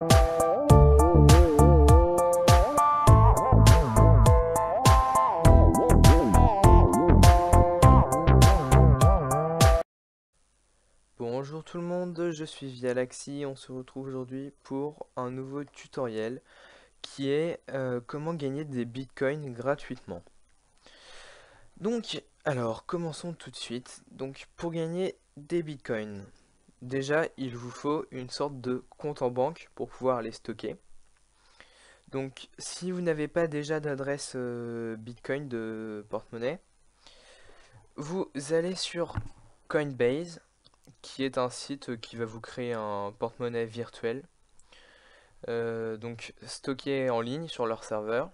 Bonjour tout le monde, je suis Vialaxy, on se retrouve aujourd'hui pour un nouveau tutoriel qui est comment gagner des bitcoins gratuitement. Donc, alors commençons tout de suite. Donc, pour gagner des bitcoins, déjà il vous faut une sorte de compte en banque pour pouvoir les stocker. Donc, si vous n'avez pas déjà d'adresse bitcoin de porte-monnaie, vous allez sur Coinbase, qui est un site qui va vous créer un porte-monnaie virtuel, donc stocké en ligne sur leur serveur.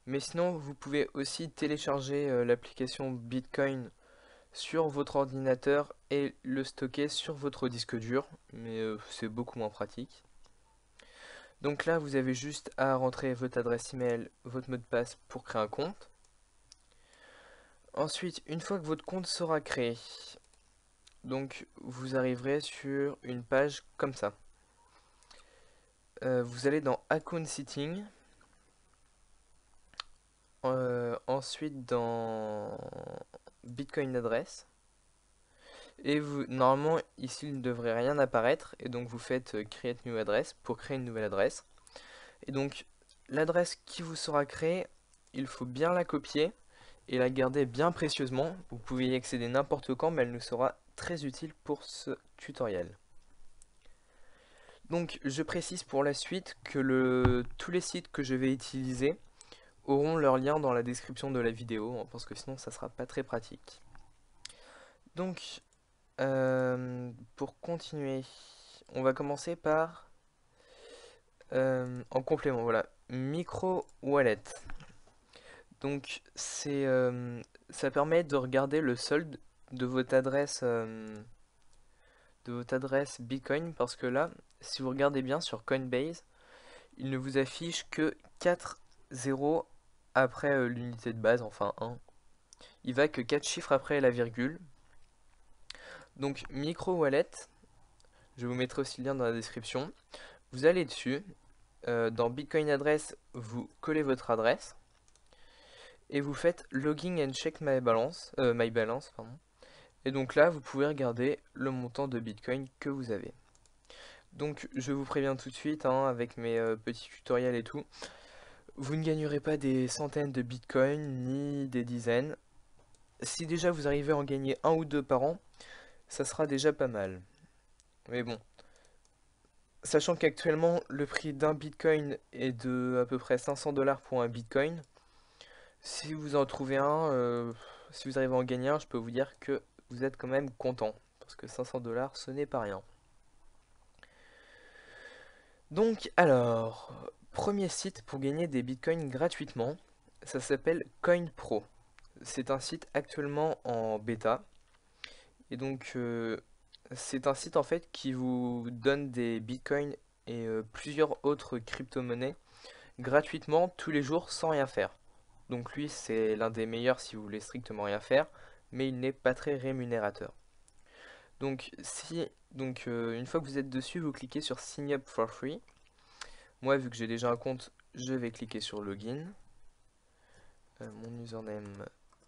Mais sinon, vous pouvez aussi télécharger l'application Bitcoin sur votre ordinateur et le stocker sur votre disque dur, mais c'est beaucoup moins pratique. Donc là, vous avez juste à rentrer votre adresse email, votre mot de passe pour créer un compte. Ensuite, une fois que votre compte sera créé, donc vous arriverez sur une page comme ça. Vous allez dans Account Setting, ensuite dans Bitcoin Address, et vous, normalement ici il ne devrait rien apparaître, et donc vous faites Create New Address pour créer une nouvelle adresse. Et donc l'adresse qui vous sera créée, il faut bien la copier et la garder bien précieusement. Vous pouvez y accéder n'importe quand, mais elle nous sera très utile pour ce tutoriel. Donc je précise pour la suite que tous les sites que je vais utiliser auront leur lien dans la description de la vidéo, parce que sinon ça sera pas très pratique. Donc pour continuer, on va commencer par en complément, voilà, micro wallet. Donc ça permet de regarder le solde de votre adresse Bitcoin, parce que là, si vous regardez bien sur Coinbase, il ne vous affiche que 4 zéros après l'unité de base, enfin 1. Il va que 4 chiffres après la virgule. Donc micro wallet, je vous mettrai aussi le lien dans la description. Vous allez dessus, dans Bitcoin Address, vous collez votre adresse et vous faites Login and Check My Balance, pardon. Et donc là, vous pouvez regarder le montant de Bitcoin que vous avez. Donc je vous préviens tout de suite, hein, avec mes petits tutoriels et tout, vous ne gagnerez pas des centaines de Bitcoin ni des dizaines. Si déjà vous arrivez à en gagner un ou deux par an, ça sera déjà pas mal. Mais bon, sachant qu'actuellement le prix d'un Bitcoin est de à peu près 500 $ pour un Bitcoin, si vous en trouvez un, si vous arrivez à en gagner un, je peux vous dire que vous êtes quand même content. Parce que 500 $ ce n'est pas rien. Donc alors, premier site pour gagner des bitcoins gratuitement, ça s'appelle CoinPro. C'est un site actuellement en bêta. Et donc c'est un site en fait qui vous donne des bitcoins et plusieurs autres crypto-monnaies gratuitement tous les jours sans rien faire. Donc lui c'est l'un des meilleurs si vous voulez strictement rien faire, mais il n'est pas très rémunérateur. Donc une fois que vous êtes dessus, vous cliquez sur Sign up for free. Moi, vu que j'ai déjà un compte, je vais cliquer sur Login. Mon username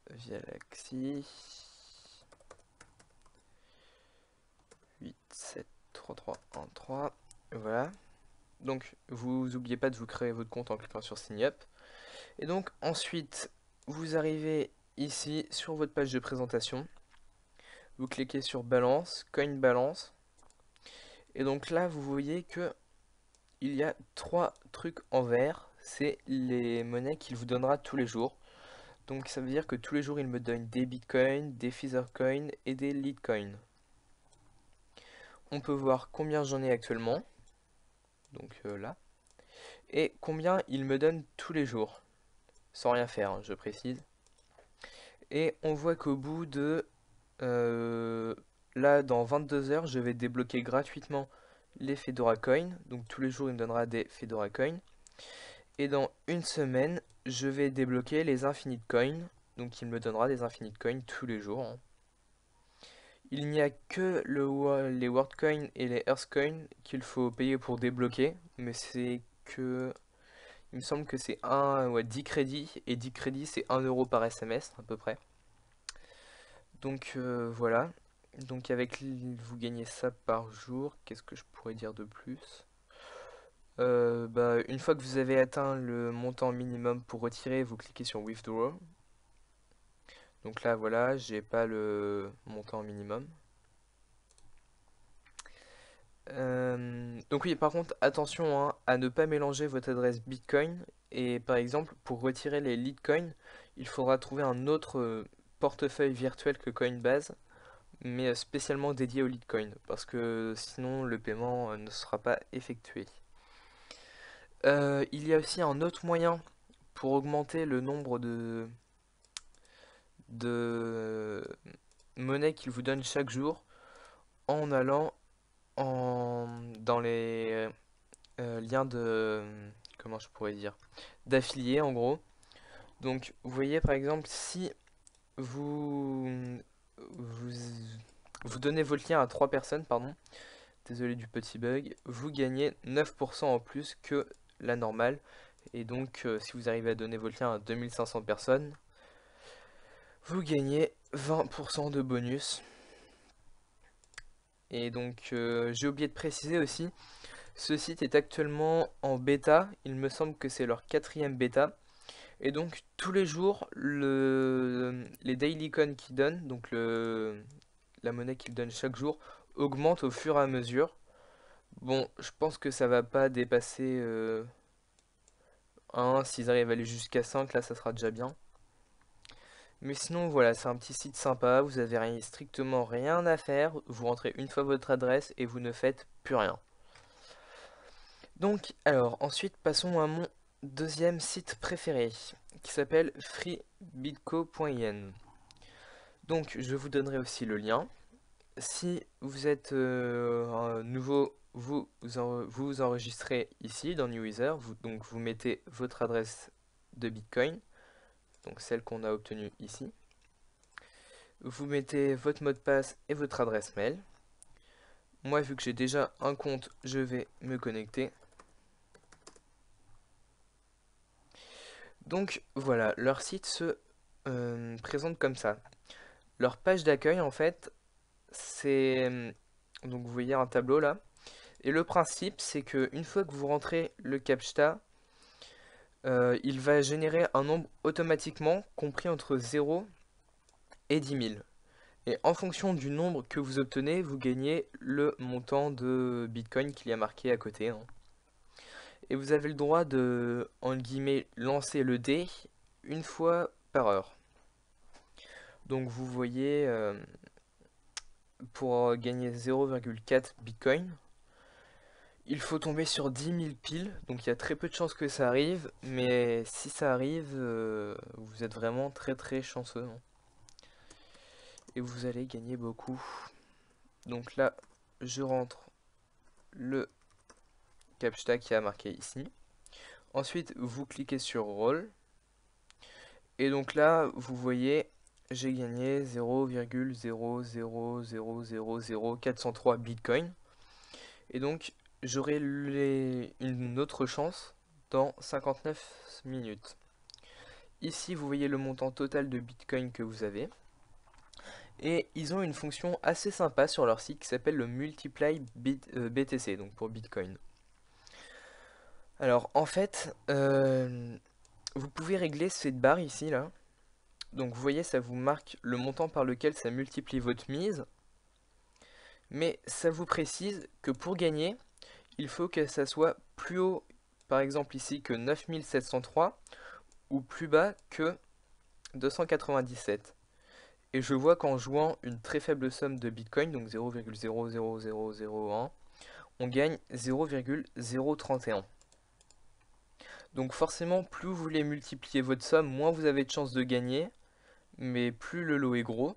Vialaxy 873313. Voilà. Donc, vous n'oubliez pas de vous créer votre compte en cliquant sur Sign Up. Et donc, ensuite, vous arrivez ici sur votre page de présentation. Vous cliquez sur Balance, Coin Balance. Et donc là, vous voyez que il y a trois trucs en vert. C'est les monnaies qu'il vous donnera tous les jours. Donc ça veut dire que tous les jours il me donne des bitcoins, des Feathercoins et des Litecoin. On peut voir combien j'en ai actuellement, donc là, et combien il me donne tous les jours, sans rien faire, hein, je précise. Et on voit qu'au bout de, là dans 22 heures, je vais débloquer gratuitement les Fedora Coin, donc tous les jours il me donnera des Fedora Coin. Et dans une semaine, je vais débloquer les Infinite Coin, donc il me donnera des Infinite Coin tous les jours, hein. Il n'y a que les WorldCoin et les EarthCoin qu'il faut payer pour débloquer, mais c'est que... Il me semble que c'est ouais, 10 crédits, et 10 crédits c'est 1 € par SMS à peu près. Donc voilà. Donc vous gagnez ça par jour. Qu'est-ce que je pourrais dire de plus? Bah, une fois que vous avez atteint le montant minimum pour retirer, vous cliquez sur Withdraw. Donc là, voilà, j'ai pas le montant minimum. Donc oui, par contre, attention hein, à ne pas mélanger votre adresse Bitcoin. Et par exemple, pour retirer les Litecoin, il faudra trouver un autre portefeuille virtuel que Coinbase, mais spécialement dédié au Litecoin, parce que sinon le paiement ne sera pas effectué. Il y a aussi un autre moyen pour augmenter le nombre de monnaie qu'il vous donne chaque jour en allant dans les liens de... Comment je pourrais dire? D'affiliés en gros. Donc vous voyez par exemple si vous, vous, vous donnez votre lien à 3 personnes, pardon, désolé du petit bug, vous gagnez 9% en plus que la normale. Et donc si vous arrivez à donner votre lien à 2500 personnes, vous gagnez 20% de bonus. Et donc j'ai oublié de préciser aussi, ce site est actuellement en bêta, il me semble que c'est leur 4e bêta. Et donc tous les jours, les daily coins qu'ils donnent, donc la monnaie qu'ils donnent chaque jour, augmente au fur et à mesure. Bon, je pense que ça va pas dépasser 1, s'ils arrivent à aller jusqu'à 5, là ça sera déjà bien. Mais sinon voilà, c'est un petit site sympa, vous avez strictement rien à faire, vous rentrez une fois votre adresse et vous ne faites plus rien. Donc alors ensuite passons à mon deuxième site préféré qui s'appelle freebitco.in. Donc je vous donnerai aussi le lien. Si vous êtes un nouveau, vous enregistrez ici dans New User, donc vous mettez votre adresse de Bitcoin, donc celle qu'on a obtenue ici. Vous mettez votre mot de passe et votre adresse mail. Moi, vu que j'ai déjà un compte, je vais me connecter. Donc voilà, leur site se présente comme ça. Leur page d'accueil, en fait, c'est... Donc vous voyez un tableau là. Et le principe, c'est que une fois que vous rentrez le CAPTCHA, il va générer un nombre automatiquement compris entre 0 et 10 000. Et en fonction du nombre que vous obtenez, vous gagnez le montant de Bitcoin qu'il y a marqué à côté, hein. Et vous avez le droit de, entre guillemets, lancer le dé une fois par heure. Donc vous voyez, pour gagner 0,4 Bitcoin, il faut tomber sur 10 000 piles, donc il y a très peu de chances que ça arrive, mais si ça arrive, vous êtes vraiment très très chanceux, hein. Et vous allez gagner beaucoup. Donc là, je rentre le CAPTCHA qui a marqué ici. Ensuite, vous cliquez sur Roll. Et donc là, vous voyez, j'ai gagné 0,000000403 Bitcoin. Et donc, j'aurai une autre chance dans 59 minutes. Ici, vous voyez le montant total de Bitcoin que vous avez. Et ils ont une fonction assez sympa sur leur site qui s'appelle le Multiply BTC, donc pour Bitcoin. Alors, en fait, vous pouvez régler cette barre ici, là. Donc, vous voyez, ça vous marque le montant par lequel ça multiplie votre mise. Mais ça vous précise que pour gagner, il faut que ça soit plus haut, par exemple ici, que 9703 ou plus bas que 297. Et je vois qu'en jouant une très faible somme de Bitcoin, donc 0,00001, on gagne 0,031. Donc forcément, plus vous voulez multiplier votre somme, moins vous avez de chances de gagner, mais plus le lot est gros.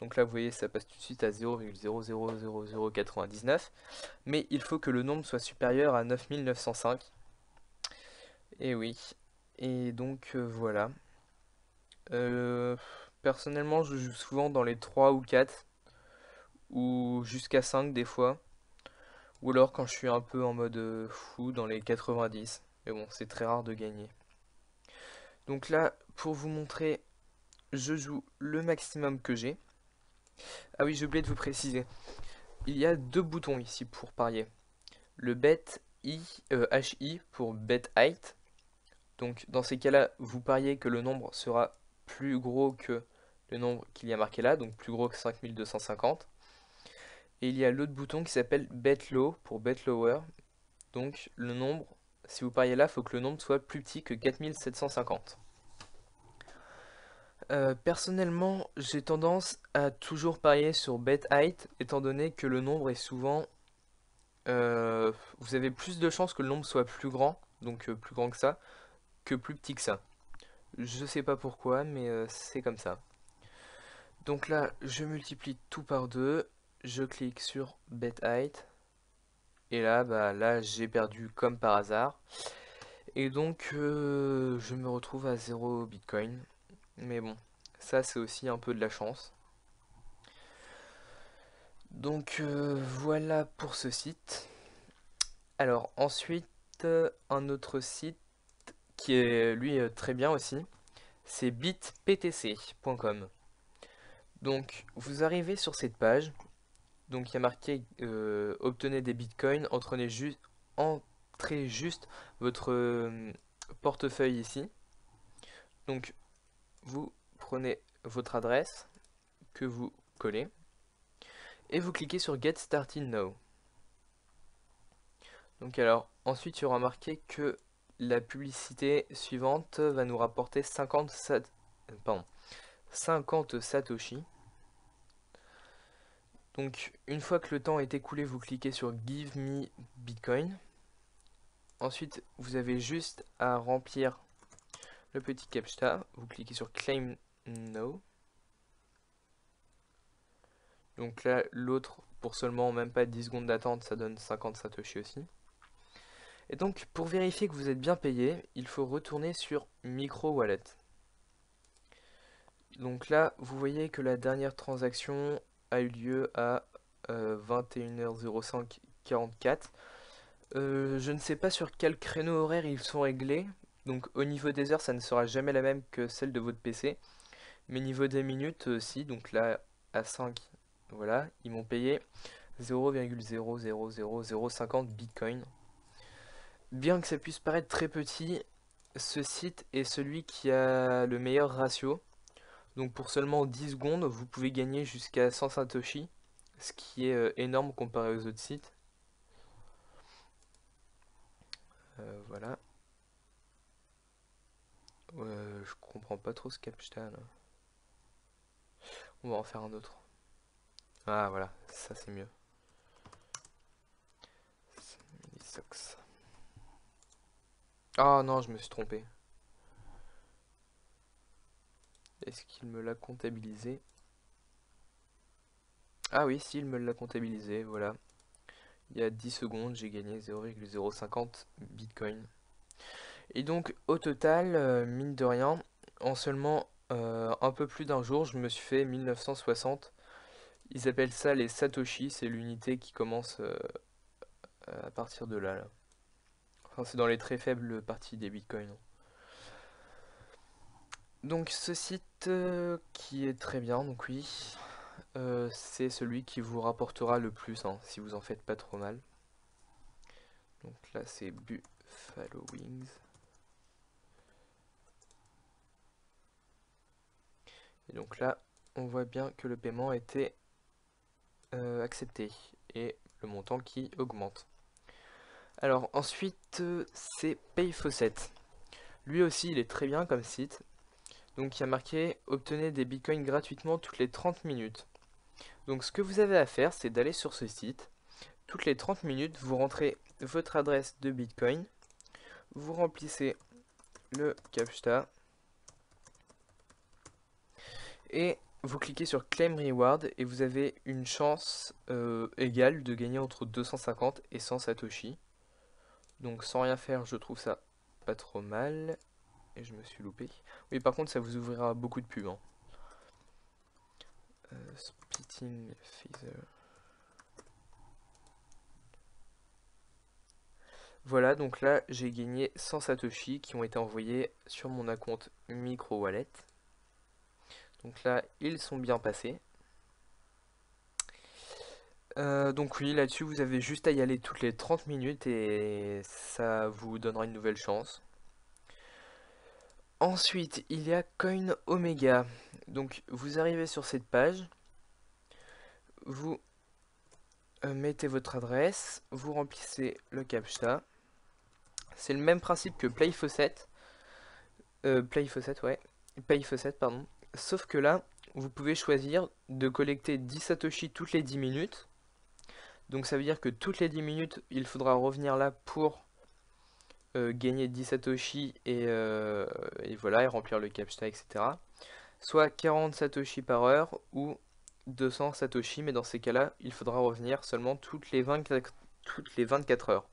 Donc là, vous voyez, ça passe tout de suite à 0,000099. Mais il faut que le nombre soit supérieur à 9905. Et oui. Et donc voilà. Euh, Personnellement, je joue souvent dans les 3 ou 4. ou jusqu'à 5 des fois, ou alors quand je suis un peu en mode fou dans les 90. Mais bon, c'est très rare de gagner. Donc là, pour vous montrer, je joue le maximum que j'ai. Ah oui, j'ai oublié de vous préciser. Il y a deux boutons ici pour parier. Le HI pour bet height. Donc dans ces cas-là, vous pariez que le nombre sera plus gros que le nombre qu'il y a marqué là, donc plus gros que 5250. Et il y a l'autre bouton qui s'appelle bet low pour bet lower. Donc le nombre, si vous pariez là, il faut que le nombre soit plus petit que 4750. Personnellement, j'ai tendance à toujours parier sur bet height, étant donné que le nombre est souvent... vous avez plus de chances que le nombre soit plus grand, donc plus grand que ça, que plus petit que ça. Je sais pas pourquoi, mais c'est comme ça. Donc là, je multiplie tout par 2, je clique sur bet height, et là, là j'ai perdu comme par hasard. Et donc, je me retrouve à 0 bitcoin. Mais bon, ça c'est aussi un peu de la chance. Donc voilà pour ce site. Alors ensuite, un autre site qui est lui très bien aussi, c'est bitptc.com. Donc vous arrivez sur cette page, donc il y a marqué obtenez des bitcoins, entrez juste votre portefeuille ici. Donc vous prenez votre adresse que vous collez et vous cliquez sur Get Started Now. Donc alors, ensuite il y aura marqué que la publicité suivante va nous rapporter 50 Satoshi. Donc une fois que le temps est écoulé, vous cliquez sur Give me Bitcoin. Ensuite, vous avez juste à remplir le petit captcha. Vous cliquez sur Claim Now. Donc là, l'autre, pour seulement même pas 10 secondes d'attente, ça donne 50 Satoshi aussi. Et donc, pour vérifier que vous êtes bien payé, il faut retourner sur Micro Wallet. Donc là, vous voyez que la dernière transaction a eu lieu à 21h05:44. Je ne sais pas sur quel créneau horaire ils sont réglés. Donc au niveau des heures, ça ne sera jamais la même que celle de votre PC. Mais niveau des minutes, si. Donc là, à 5, voilà, ils m'ont payé 0,000050 Bitcoin. Bien que ça puisse paraître très petit, ce site est celui qui a le meilleur ratio. Donc pour seulement 10 secondes, vous pouvez gagner jusqu'à 100 Satoshi, ce qui est énorme comparé aux autres sites. Voilà. Je comprends pas trop ce captcha là. On va en faire un autre. Ah voilà, ça c'est mieux. Socks. Ah non, je me suis trompé. Est-ce qu'il me l'a comptabilisé? Ah oui, si, il me l'a comptabilisé, voilà. Il y a 10 secondes, j'ai gagné 0,050 Bitcoin. Et donc, au total, mine de rien, en seulement un peu plus d'un jour, je me suis fait 1960. Ils appellent ça les Satoshi, c'est l'unité qui commence à partir de là. Enfin, c'est dans les très faibles parties des bitcoins. Donc, ce site qui est très bien, donc oui, c'est celui qui vous rapportera le plus, hein, si vous en faites pas trop mal. Donc là, c'est Buffalo Wings. Et donc là, on voit bien que le paiement a été accepté et le montant qui augmente. Alors ensuite, c'est Payfaucet. Lui aussi, il est très bien comme site. Donc il y a marqué obtenez des bitcoins gratuitement toutes les 30 minutes. Donc ce que vous avez à faire, c'est d'aller sur ce site. Toutes les 30 minutes, vous rentrez votre adresse de bitcoin. Vous remplissez le captcha. Et vous cliquez sur Claim Reward et vous avez une chance égale de gagner entre 250 et 100 Satoshi. Donc sans rien faire, je trouve ça pas trop mal. Et je me suis loupé. Oui, par contre, ça vous ouvrira beaucoup de pubs. Hein. Splitting Feather. Voilà, donc là j'ai gagné 100 Satoshi qui ont été envoyés sur mon compte micro wallet. Donc là ils sont bien passés. Donc oui, là-dessus vous avez juste à y aller toutes les 30 minutes et ça vous donnera une nouvelle chance. Ensuite, il y a Coin Omega. Donc vous arrivez sur cette page, vous mettez votre adresse, vous remplissez le CAPTCHA. C'est le même principe que PlayFaucet. Ouais. PayFaucet, pardon. Sauf que là, vous pouvez choisir de collecter 10 Satoshi toutes les 10 minutes. Donc ça veut dire que toutes les 10 minutes, il faudra revenir là pour gagner 10 Satoshi et voilà, et remplir le CAPTCHA, etc. Soit 40 Satoshi par heure ou 200 Satoshi, mais dans ces cas-là, il faudra revenir seulement toutes les 24 heures.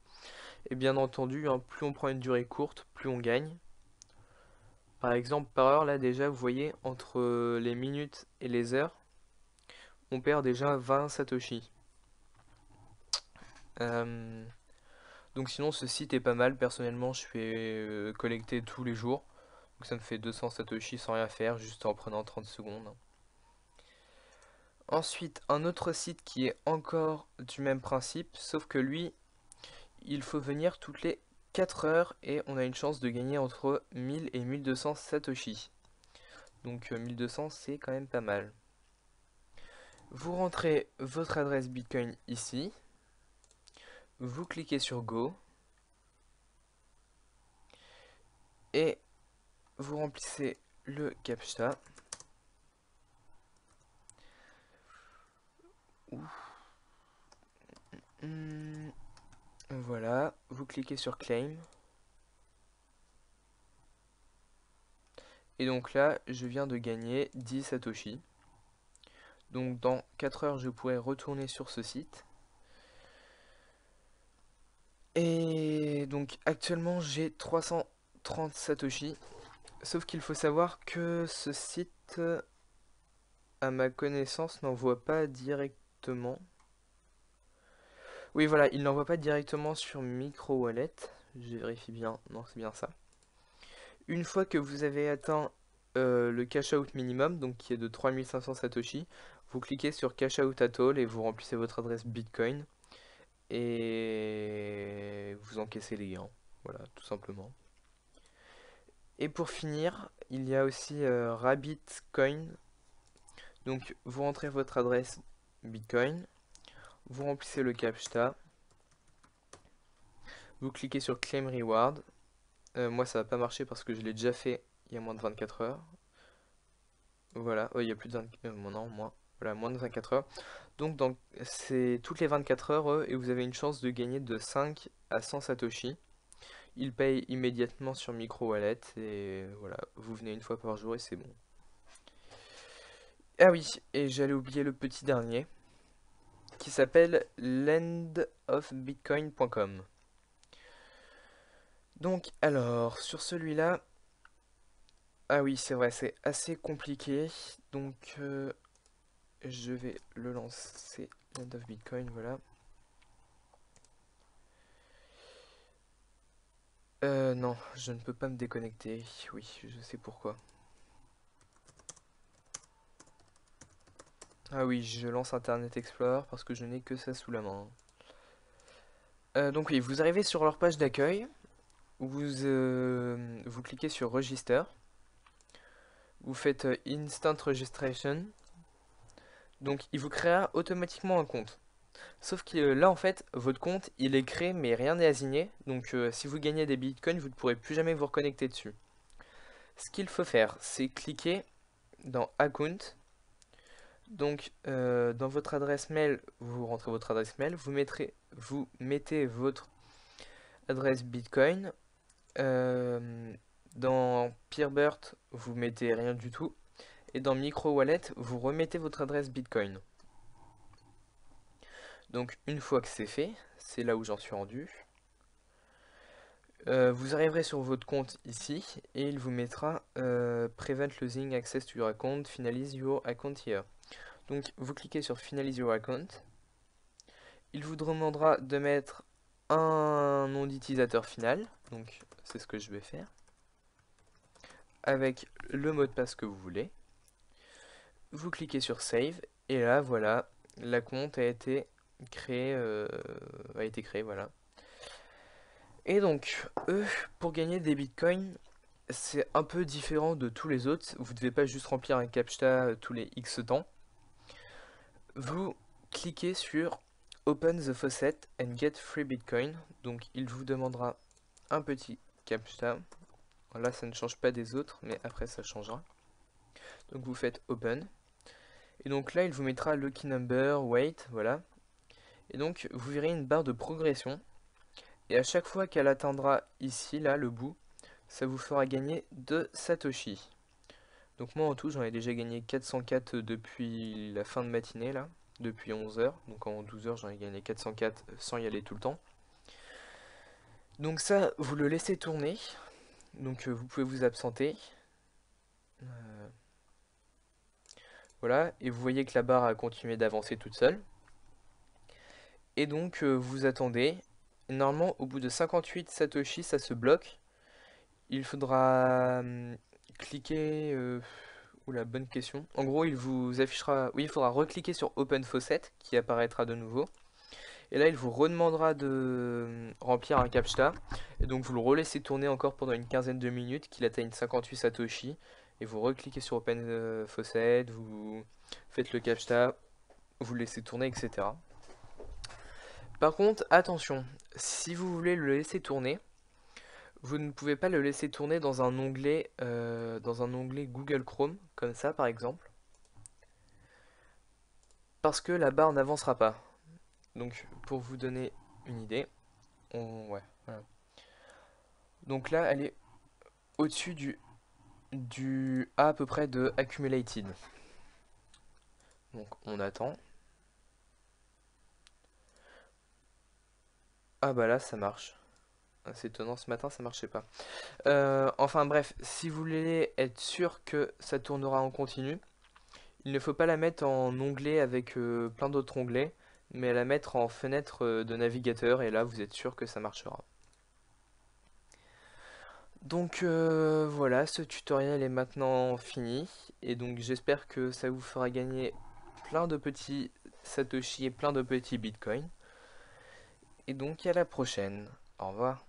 Et bien entendu, hein, plus on prend une durée courte, plus on gagne. Par exemple, par heure, là déjà, vous voyez, entre les minutes et les heures, on perd déjà 20 Satoshi. Donc sinon, ce site est pas mal. Personnellement, je fais collecter tous les jours. Donc ça me fait 200 Satoshi sans rien faire, juste en prenant 30 secondes. Ensuite, un autre site qui est encore du même principe, sauf que lui, il faut venir toutes les 4 heures et on a une chance de gagner entre 1000 et 1200 Satoshi. Donc 1200, c'est quand même pas mal. Vous rentrez votre adresse Bitcoin ici. Vous cliquez sur Go. Et vous remplissez le CAPTCHA. Voilà, vous cliquez sur Claim. Et donc là, je viens de gagner 10 Satoshi. Donc dans 4 heures, je pourrai retourner sur ce site. Et donc actuellement, j'ai 330 Satoshi. Sauf qu'il faut savoir que ce site, à ma connaissance, n'envoie pas directement. Oui, voilà, il n'envoie pas directement sur Micro Wallet. Je vérifie bien. Non, c'est bien ça. Une fois que vous avez atteint le cash out minimum, donc qui est de 3500 Satoshi, vous cliquez sur Cash Out at All et vous remplissez votre adresse Bitcoin et vous encaissez les gains. Voilà, tout simplement. Et pour finir, il y a aussi Rabbitcoin. Donc vous rentrez votre adresse Bitcoin, vous remplissez le CAPTCHA, vous cliquez sur Claim Reward. Moi ça va pas marcher parce que je l'ai déjà fait il y a moins de 24 heures. Voilà, il y a plus de 20... non, moins. Voilà, moins de 24 heures. Donc c'est toutes les 24 heures et vous avez une chance de gagner de 5 à 100 Satoshi. Il paye immédiatement sur Micro Wallet et voilà, vous venez une fois par jour et c'est bon. Ah oui, et j'allais oublier le petit dernier qui s'appelle landofbitcoin.com. Donc alors, sur celui-là, ah oui, c'est vrai, c'est assez compliqué. Donc je vais le lancer, Land of Bitcoin, voilà. Non, je ne peux pas me déconnecter. Oui, je sais pourquoi. Ah oui, je lance Internet Explorer parce que je n'ai que ça sous la main. Donc oui, vous arrivez sur leur page d'accueil. Vous cliquez sur Register. Vous faites Instant Registration. Donc il vous créera automatiquement un compte. Sauf que là en fait, votre compte il est créé mais rien n'est assigné. Donc si vous gagnez des bitcoins, vous ne pourrez plus jamais vous reconnecter dessus. Ce qu'il faut faire, c'est cliquer dans Account. Donc dans votre adresse mail, vous rentrez votre adresse mail, vous mettez votre adresse Bitcoin. Dans Peerburt, vous mettez rien du tout. Et dans Micro Wallet, vous remettez votre adresse Bitcoin. Donc une fois que c'est fait, c'est là où j'en suis rendu. Vous arriverez sur votre compte ici et il vous mettra Prevent losing access to your account, finalize your account here. Donc vous cliquez sur Finalize your account. Il vous demandera de mettre un nom d'utilisateur final, donc c'est ce que je vais faire, avec le mot de passe que vous voulez. Vous cliquez sur Save, et là, voilà, la compte a été créée, voilà. Et donc, eux, pour gagner des bitcoins, c'est un peu différent de tous les autres. Vous ne devez pas juste remplir un CAPTCHA tous les X temps. Vous cliquez sur Open the faucet and get free bitcoin. Donc, il vous demandera un petit CAPTCHA. Là, ça ne change pas des autres, mais après, ça changera. Donc, vous faites Open. Et donc là, il vous mettra Lucky Number, Wait, voilà. Et donc, vous verrez une barre de progression. Et à chaque fois qu'elle atteindra ici, là, le bout, ça vous fera gagner 2 Satoshi. Donc moi en tout j'en ai déjà gagné 404 depuis la fin de matinée là, depuis 11 heures. Donc en 12 heures j'en ai gagné 404 sans y aller tout le temps. Donc ça vous le laissez tourner, donc vous pouvez vous absenter. Voilà, et vous voyez que la barre a continué d'avancer toute seule. Et donc vous attendez. Et normalement au bout de 58 Satoshi ça se bloque. Il faudra cliquer... Oula, bonne question. En gros, il vous affichera... Oui, il faudra recliquer sur Open Faucet, qui apparaîtra de nouveau. Et là, il vous redemandera de remplir un CAPTCHA. Et donc, vous le relaissez tourner encore pendant une quinzaine de minutes, qu'il atteigne 58 Satoshi. Et vous recliquez sur Open Faucet, vous faites le CAPTCHA, vous le laissez tourner, etc. Par contre, attention, si vous voulez le laisser tourner, vous ne pouvez pas le laisser tourner dans un onglet Google Chrome, comme ça par exemple, parce que la barre n'avancera pas. Donc pour vous donner une idée, ouais, voilà. Donc là, elle est au-dessus du A à peu près de Accumulated. Donc on attend. Ah bah là, ça marche. C'est étonnant, ce matin ça marchait pas. Enfin bref, si vous voulez être sûr que ça tournera en continu, il ne faut pas la mettre en onglet avec plein d'autres onglets, mais la mettre en fenêtre de navigateur, et là vous êtes sûr que ça marchera. Donc voilà, ce tutoriel est maintenant fini, et donc j'espère que ça vous fera gagner plein de petits Satoshi et plein de petits Bitcoins. Et donc à la prochaine. Au revoir.